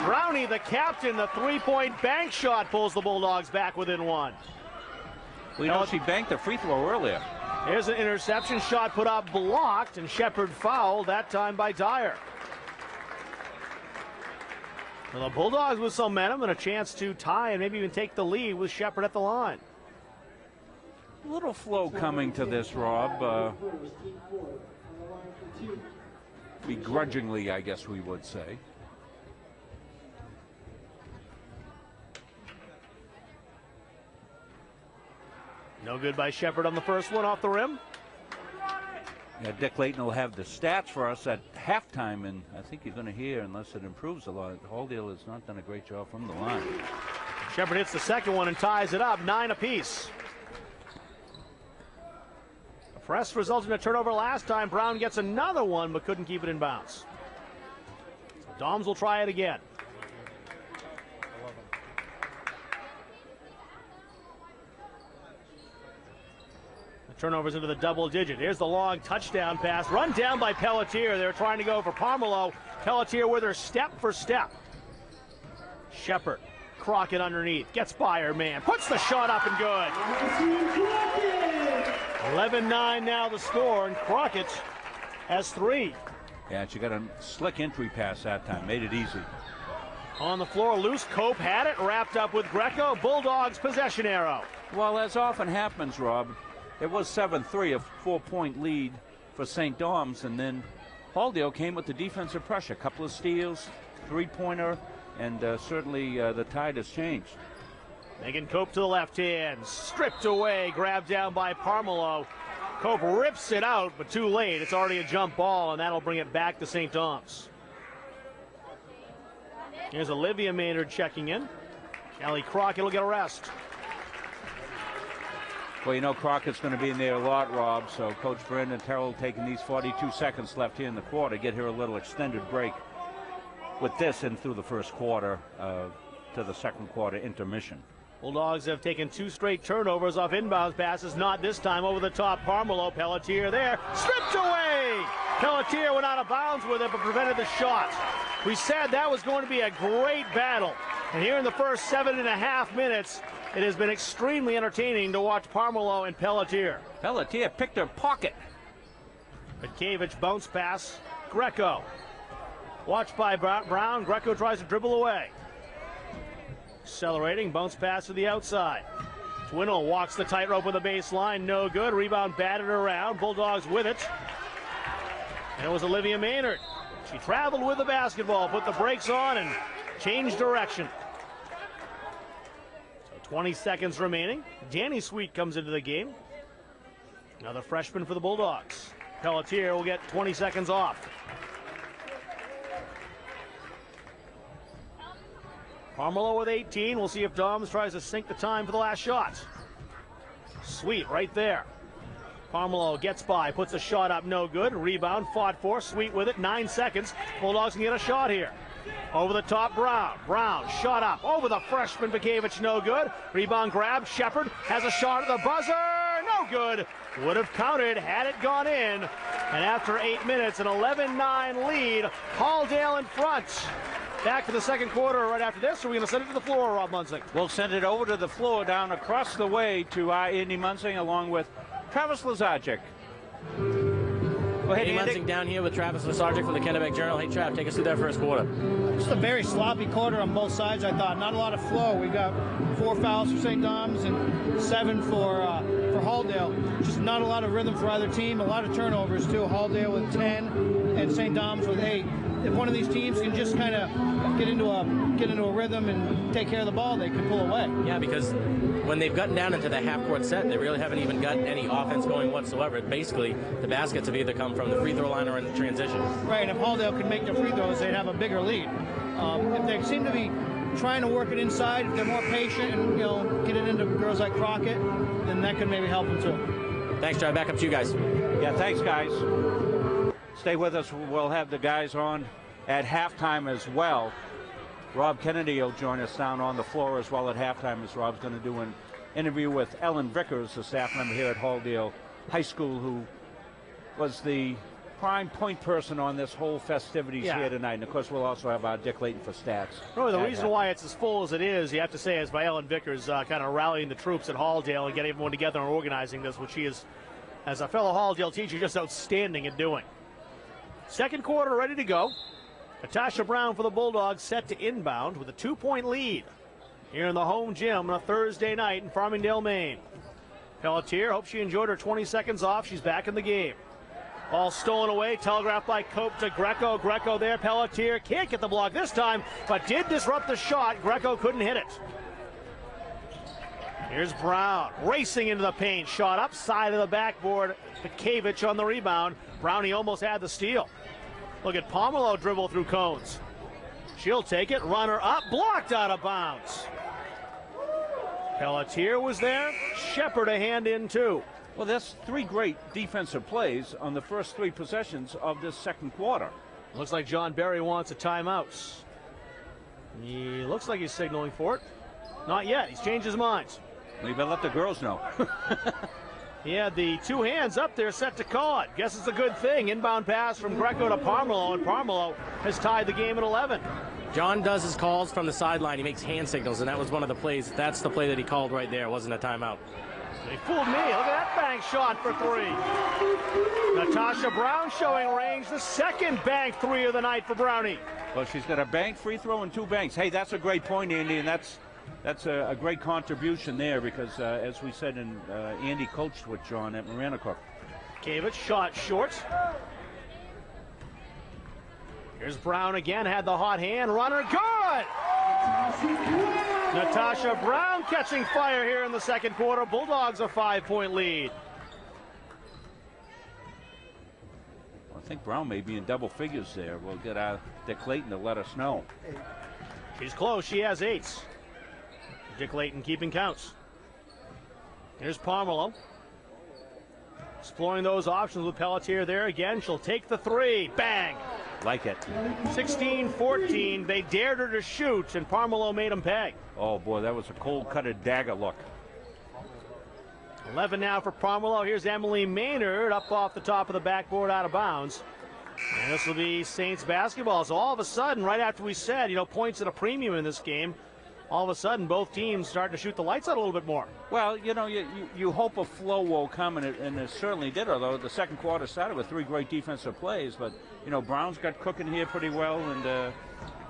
Brownie, the captain, the three-point bank shot pulls the Bulldogs back within one. We know she banked the free throw earlier. Here's an interception shot put up blocked, and Shepard fouled, that time by Dyer. Well, the Bulldogs with some momentum and a chance to tie and maybe even take the lead with Shepard at the line. A little flow coming to this, Rob. Begrudgingly, I guess we would say. No good by Shepard on the first one off the rim. Yeah, Dick Layton will have the stats for us at halftime, and I think you're going to hear, unless it improves a lot, Halldale has not done a great job from the line. Shepard hits the second one and ties it up, 9 apiece. A press resulted in a turnover last time. Brown gets another one, but couldn't keep it in bounds. So Doms will try it again. Turnovers into the double digit. Here's the long touchdown pass. Run down by Pelletier. They're trying to go for Parmelau. Pelletier with her step for step. Shepard. Crockett underneath. Gets by her man. Puts the shot up and good. 11-9 now the score, and Crockett has 3. Yeah, she got a slick entry pass that time. Made it easy. On the floor, loose. Cope had it. Wrapped up with Greco. Bulldogs possession arrow. Well, as often happens, Rob, it was 7-3, a 4-point lead for St. Dom's, and then Halldale came with the defensive pressure. A couple of steals, three-pointer, and certainly the tide has changed. Megan Cope to the left hand, stripped away, grabbed down by Parmelau. Cope rips it out, but too late. It's already a jump ball, and that'll bring it back to St. Dom's. Here's Olivia Maynard checking in. Allie Crockett will get a rest. Well, you know Crockett's going to be in there a lot, Rob, so Coach Brandon Terrell taking these 42 seconds left here in the quarter, get her a little extended break with this and through the first quarter to the second quarter intermission. Bulldogs have taken 2 straight turnovers off inbounds passes, not this time over the top. Parmelau, Pelletier there, stripped away! Pelletier went out of bounds with it, but prevented the shot. We said that was going to be a great battle, and here in the first 7.5 minutes, it has been extremely entertaining to watch Parmelau and Pelletier. Pelletier picked her pocket. Mitkevich bounce pass. Greco. Watched by Brown. Greco tries to dribble away. Accelerating. Bounce pass to the outside. Twinnell walks the tightrope with the baseline. No good. Rebound batted around. Bulldogs with it. And it was Olivia Maynard. She traveled with the basketball, put the brakes on, and changed direction. 20 seconds remaining. Danny Sweet comes into the game. Another freshman for the Bulldogs. Pelletier will get 20 seconds off. Parmelau with 18. We'll see if Doms tries to sink the time for the last shot. Sweet right there. Parmelau gets by, puts a shot up, no good. Rebound, fought for. Sweet with it, 9 seconds. Bulldogs can get a shot here. Over the top, Brown. Brown, shot up. Over the freshman, Mitkevich, no good. Rebound grab, Shepard has a shot at the buzzer. No good. Would have counted had it gone in. And after 8 minutes, an 11-9 lead. Halldale in front. Back to the second quarter right after this. Are we going to send it to the floor, Rob Munsing? We'll send it over to the floor down across the way to Andy Munsing along with Travis Lazarczyk. Go ahead, Andy Munsing down here with Travis Lazarczyk from the Kennebec Journal. Hey, Trav, take us through that first quarter. Just a very sloppy quarter on both sides, I thought. Not a lot of flow. We got 4 fouls for St. Dom's and 7 for Halldale. Just not a lot of rhythm for either team. A lot of turnovers, too. Halldale with 10 and St. Dom's with 8. If one of these teams can just kind of get into a rhythm and take care of the ball, they can pull away. Yeah, because when they've gotten down into the half-court set, they really haven't even got any offense going whatsoever. Basically, the baskets have either come from the free throw line or in the transition. Right, and if Halldale can make the free throws, they'd have a bigger lead. If they seem to be trying to work it inside, if they're more patient and get it into girls like Crockett, then that could maybe help them too. Thanks, Trav. Back up to you guys. Yeah, thanks, guys. Stay with us. We'll have the guys on at halftime as well. Rob Kennedy will join us down on the floor as well at halftime, as Rob's going to do an interview with Ellen Vickers, a staff member here at Halldale High School, who was the prime point person on this whole festivities here tonight. And of course, we'll also have our Dick Layton for stats. Really, the reason why it's as full as it is, you have to say, is by Ellen Vickers kind of rallying the troops at Halldale and getting everyone together and organizing this, which she is, as a fellow Halldale teacher, just outstanding at doing. Second quarter ready to go. Natasha Brown for the Bulldogs set to inbound with a 2-point lead here in the home gym on a Thursday night in Farmingdale, Maine. Pelletier, hope she enjoyed her 20 seconds off. She's back in the game. Ball stolen away, telegraphed by Cope to Greco. Greco there, Pelletier can't get the block this time, but did disrupt the shot. Greco couldn't hit it. Here's Brown, racing into the paint. Shot up, side of the backboard. Pikavich on the rebound. Brownie almost had the steal. Look at Pomelo dribble through cones. She'll take it, runner up, blocked out of bounds. Pelletier was there. Shepard a hand in too. Well, that's 3 great defensive plays on the first 3 possessions of this second quarter. Looks like John Barry wants a timeout. He looks like he's signaling for it. Not yet. He's changed his mind. We better let the girls know. He had the 2 hands up there set to call it. Guess it's a good thing. Inbound pass from Greco to Parmelo, and Parmelo has tied the game at 11. John does his calls from the sideline. He makes hand signals, and that was one of the plays. That's the play that he called right there. It wasn't a timeout. They fooled me. Look at that bank shot for 3. Natasha Brown showing range. The second bank 3 of the night for Brownie. Well, she's got a bank free throw and 2 banks. Hey, that's a great point, Andy, and that's a great contribution there because, as we said, Andy coached with John at Maranacook. Kavich shot short. Here's Brown again, had the hot hand. Runner, good! Natasha Brown catching fire here in the second quarter. Bulldogs a 5-point lead. I think Brown may be in double figures there. We'll get Dick Layton to let us know. She's close. She has 8. Dick Layton keeping counts. Here's Pomelo. Exploring those options with Pelletier there again. She'll take the 3. Bang! Like it. 16-14. They dared her to shoot, and Parmelo made them pay. Oh, boy, that was a cold-cutted dagger look. 11 now for Parmelo. Here's Emily Maynard up off the top of the backboard out of bounds. And this will be Saints basketball. So all of a sudden, right after we said, points at a premium in this game, all of a sudden both teams starting to shoot the lights out a little bit more. Well, you hope a flow will come, and it certainly did, although the second quarter started with 3 great defensive plays. But, Brown's got cooking here pretty well, and,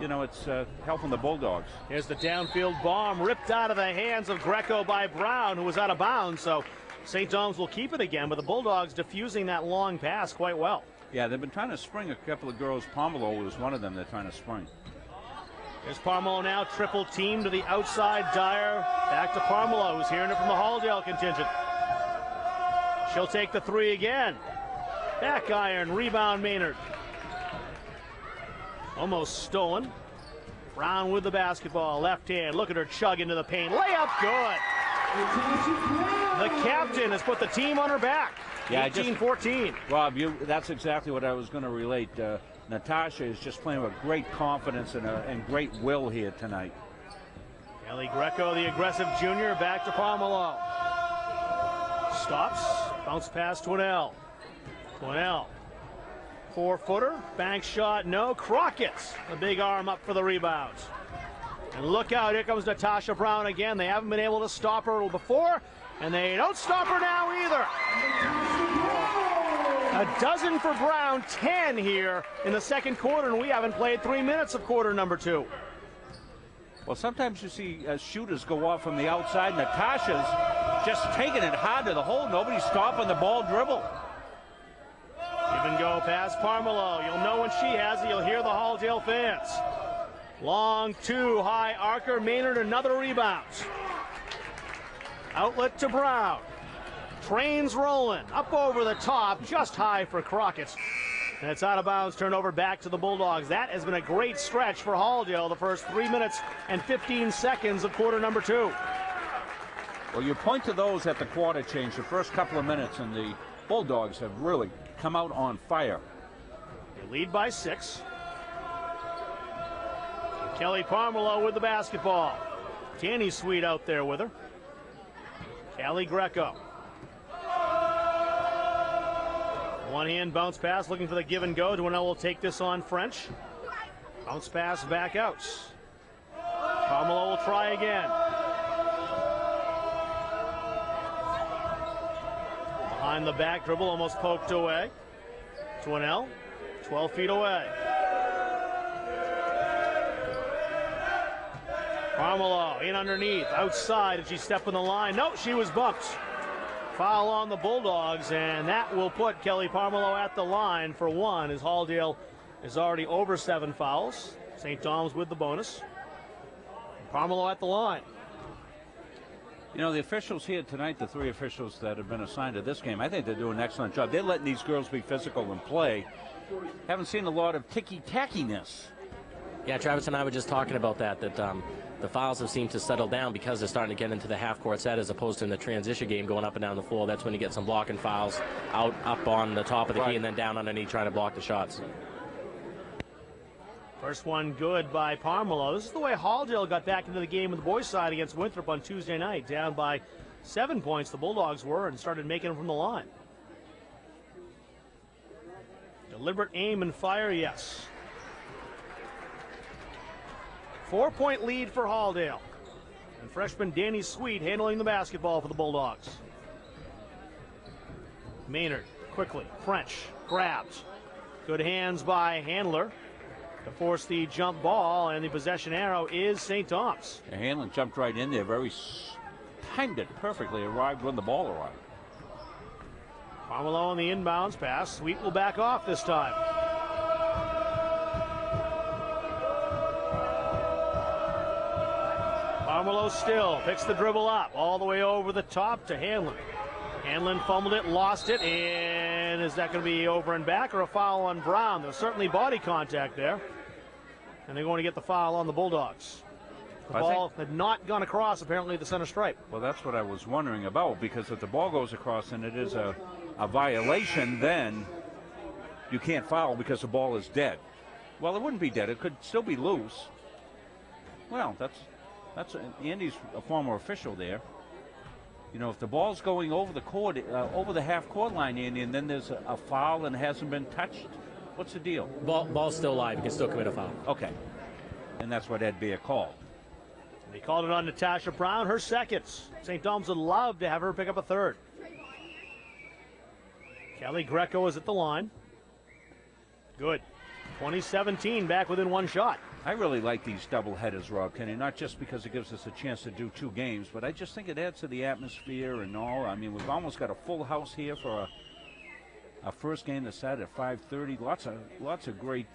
it's helping the Bulldogs. Here's the downfield bomb ripped out of the hands of Greco by Brown, who was out of bounds. So St. Dom's will keep it again, but the Bulldogs diffusing that long pass quite well. Yeah, they've been trying to spring a couple of girls. Pomelo was one of them they're trying to spring. Here's Parmelo now, triple team to the outside. Dyer back to Parmelo, who's hearing it from the Halldale contingent. She'll take the 3 again. Back iron, rebound Maynard. Almost stolen. Brown with the basketball, left hand. Look at her chug into the paint. Layup good. The captain has put the team on her back. Yeah, 18-14. Rob, that's exactly what I was going to relate. Natasha is just playing with great confidence and great will here tonight. Kelly Greco, the aggressive junior, back to Pomelo. Stops, bounce pass Twinnell. Twinnell, 4-footer, bank shot, no. Crockett, the big arm up for the rebound. And look out, here comes Natasha Brown again. They haven't been able to stop her before, and they don't stop her now either. A dozen for Brown, 10 here in the second quarter, and we haven't played 3 minutes of quarter number 2. Well, sometimes you see shooters go off from the outside. Natasha's just taking it hard to the hole. Nobody's stopping the ball dribble. Give and go past Parmelo. You'll know when she has it. You'll hear the Halldale fans. Long 2, high arcer. Maynard another rebound. Outlet to Brown. Trains rolling, up over the top, just high for Crockett. And it's out of bounds, turnover back to the Bulldogs. That has been a great stretch for Halldale, the first 3 minutes and 15 seconds of quarter number 2. Well, you point to those at the quarter change, the first couple of minutes, and the Bulldogs have really come out on fire. They lead by 6. Kelly Parmelo with the basketball. Tanny Sweet out there with her. Kelly Greco. One-hand bounce pass, looking for the give and go. Dwinell will take this on French. Bounce pass back out. Parmelo will try again. Behind the back dribble, almost poked away. Dwinell, 12 feet away. Parmelo in underneath, outside. Did she step on the line? No, she was bumped. Foul on the Bulldogs, and that will put Kelly Parmelo at the line for one, as Halldale is already over 7 fouls. St. Thomas with the bonus. Parmelo at the line. You know, the officials here tonight, the 3 officials that have been assigned to this game, I think they're doing an excellent job. They're letting these girls be physical and play. Haven't seen a lot of ticky-tackiness. Yeah, Travis and I were just talking about that the fouls have seemed to settle down because they're starting to get into the half-court set as opposed to in the transition game going up and down the floor. That's when you get some blocking fouls up on the top of the key and then down underneath trying to block the shots. First one good by Parmelo. This is the way Halldale got back into the game with the boys' side against Winthrop on Tuesday night. Down by 7 points, the Bulldogs were, and started making them from the line. Deliberate aim and fire, yes. 4-point lead for Halldale. And freshman Danny Sweet handling the basketball for the Bulldogs. Maynard, quickly, French, grabs. Good hands by Handler to force the jump ball, and the possession arrow is St. Thomas. Hanlon jumped right in there, timed it perfectly, arrived when the ball arrived. Parmelo on the inbounds pass. Sweet will back off this time. Parmelo still picks the dribble up all the way over the top to Hanlon. Hanlon fumbled it, lost it, and is that going to be over and back or a foul on Brown? There's certainly body contact there. And they're going to get the foul on the Bulldogs. The ball had not gone across, apparently, the center stripe. Well, that's what I was wondering about, because if the ball goes across and it is a violation, then you can't foul because the ball is dead. Well, it wouldn't be dead. It could still be loose. Well, that's Andy's a former official there. You know, if the ball's going over the court, over the half-court line, Andy, and then there's a foul and it hasn't been touched, what's the deal? Ball's still live. You can still commit a foul. Okay. And that's what that'd be a call. They called it on Natasha Brown, her seconds. St. Thomas would love to have her pick up a third. Kelly Greco is at the line. Good. 2017 back within 1 shot. I really like these double headers, Rob Kenny, not just because it gives us a chance to do 2 games, but I just think it adds to the atmosphere and all. I mean, we've almost got a full house here for our first game that's Saturday at 5:30. Lots of great,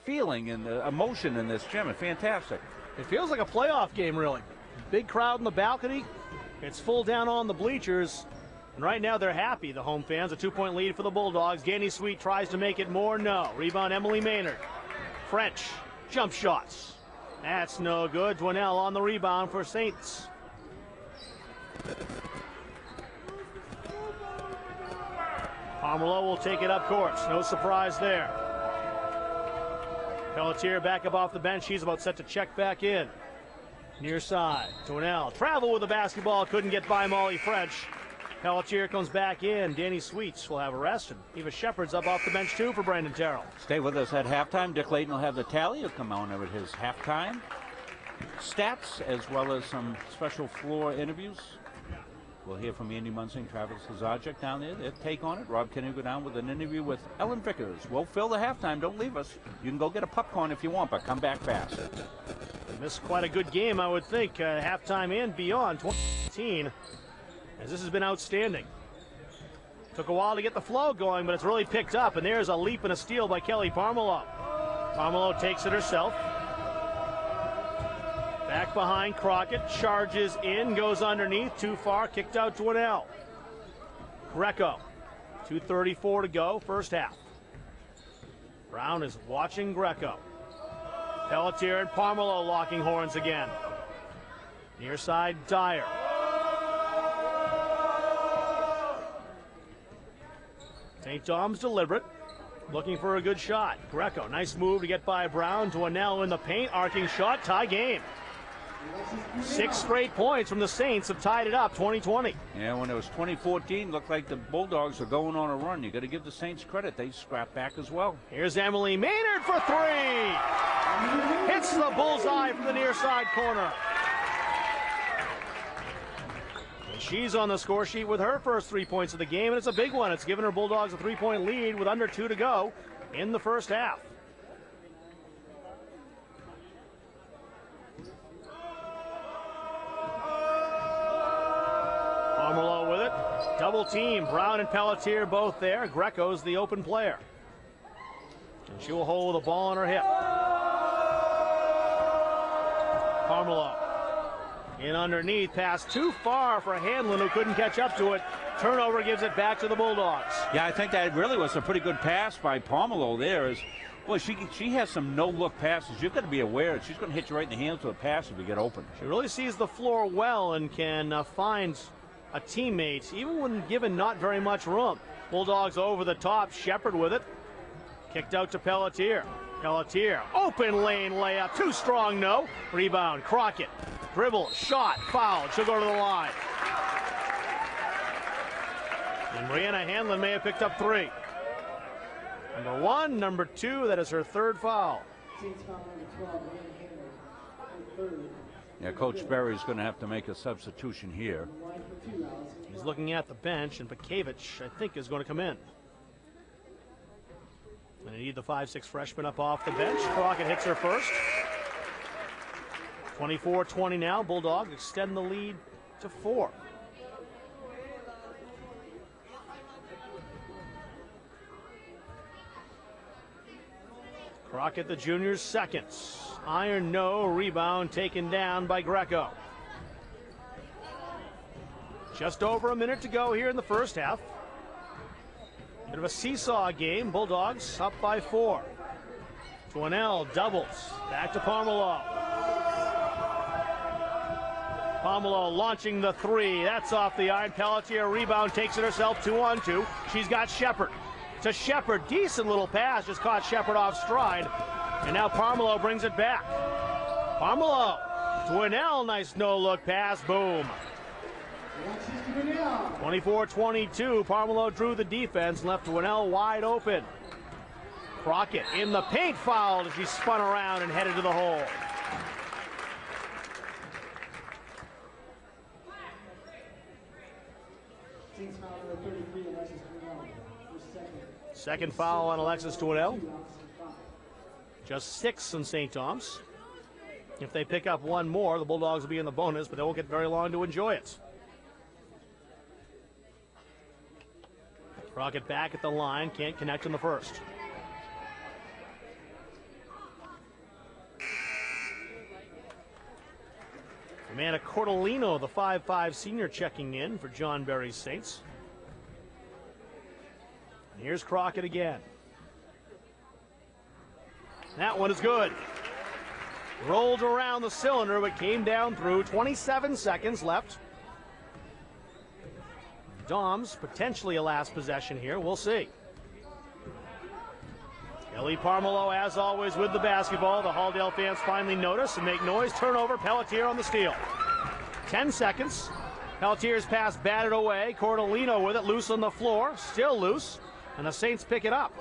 feeling and emotion in this gym. It's fantastic. It feels like a playoff game, really. Big crowd in the balcony. It's full down on the bleachers. And right now they're happy, the home fans. A 2-point lead for the Bulldogs. Danny Sweet tries to make it more. No. Rebound, Emily Maynard. French, jump shots. That's no good. Dwinell on the rebound for Saints. Parmelo will take it up court. No surprise there. Pelletier back up off the bench. He's about set to check back in. Near side. Dwinell travel with the basketball. Couldn't get by Molly French. Pelletier comes back in. Danny Sweets will have a rest. And Eva Shepard's up off the bench, too, for Brandon Terrell. Stay with us at halftime. Dick Layton will have the tally. He'll come on with his halftime stats, as well as some special floor interviews. We'll hear from Andy Munsing, Travis Zajac down there. Their take on it. Rob Kenny will go down with an interview with Ellen Vickers. We'll fill the halftime. Don't leave us. You can go get a popcorn if you want, but come back fast. This is quite a good game, I would think. Halftime and beyond. 2018. As this has been outstanding. Took a while to get the flow going, but it's really picked up. And there's a leap and a steal by Kelly Parmelo. Parmelo takes it herself. Back behind Crockett, charges in, goes underneath, too far, kicked out to Dwinell. Greco, 2:34 to go, first half. Brown is watching Greco. Pelletier and Parmelo locking horns again. Near side, Dyer. St. Thomas deliberate, looking for a good shot. Greco, nice move to get by Brown. Dwinell in the paint, arcing shot, tie game. 6 straight points from the Saints have tied it up, 20-20. Yeah, when it was 2014, looked like the Bulldogs were going on a run. You got to give the Saints credit. They scrapped back as well. Here's Emily Maynard for 3. Hits the bullseye from the near side corner. And she's on the score sheet with her first 3 points of the game, and it's a big one. It's given her Bulldogs a 3-point lead with under 2 to go in the first half. Pomerleau with it. Double team. Brown and Pelletier both there. Greco's the open player. And she will hold the ball on her hip. Pomerleau in underneath. Pass too far for Hanlon, who couldn't catch up to it. Turnover gives it back to the Bulldogs. Yeah, I think that really was a pretty good pass by Pomerleau there. Well, she has some no-look passes. You've got to be aware that she's going to hit you right in the hands with a pass if you get open. She really sees the floor well and can find a teammate, even when given not very much room. Bulldogs over the top. Shepard with it. Kicked out to Pelletier. Pelletier, open lane layup. Too strong, no. Rebound, Crockett. Dribble, shot, foul. She'll go to the line. And Brianna Hanlon may have picked up 3. Number 1, number 2, that is her 3rd foul. Yeah, Coach Berry's going to have to make a substitution here. He's looking at the bench, and Bakevich, I think, is going to come in. And they need the 5'6" freshman up off the bench. Crockett hits her first. 24-20 now. Bulldogs extend the lead to 4. Crockett, the junior's seconds. Iron no. Rebound taken down by Greco. Just over a minute to go here in the first half. Bit of a seesaw game. Bulldogs up by 4. Twinnell doubles. Back to Pomerleau. Pomerleau launching the 3. That's off the iron. Pelletier rebound, takes it herself 2-on-2. She's got Shepard. To Shepard. Decent little pass. Just caught Shepard off stride. And now Pomerleau brings it back. Pomerleau. Twinnell. Nice no-look pass. Boom. 24-22. Pomerleau drew the defense, left Twinnell wide open. Crockett in the paint, fouled as she spun around and headed to the hole. Second foul on Alexis Twinnell. Just 6 on St. Thomas. If they pick up one more, the Bulldogs will be in the bonus, but they won't get very long to enjoy it. Crockett back at the line, can't connect in the first. Amanda Cortolino, the 5'5" senior, checking in for John Berry's Saints. And here's Crockett again. That one is good. Rolled around the cylinder, but came down through. 27 seconds left. Doms, potentially a last possession here. We'll see. Ellie Pomerleau, as always, with the basketball. The Halldale fans finally notice and make noise. Turnover, Pelletier on the steal. 10 seconds. Pelletier's pass batted away. Cortolino with it, loose on the floor. Still loose. And the Saints pick it up.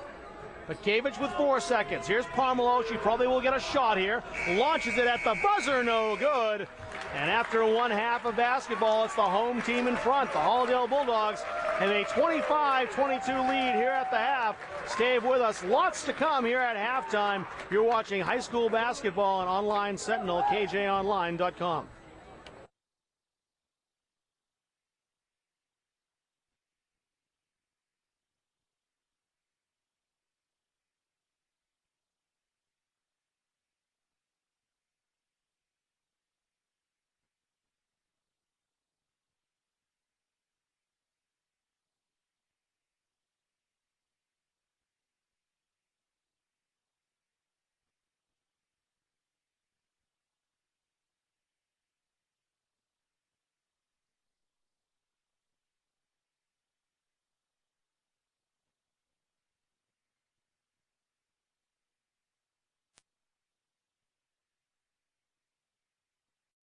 Bakevich with 4 seconds. Here's Pomerleau. She probably will get a shot here. Launches it at the buzzer. No good. And after one half of basketball, it's the home team in front. The Halldale Bulldogs have a 25-22 lead here at the half. Stay with us. Lots to come here at halftime. You're watching high school basketball on Online Sentinel, KJOnline.com.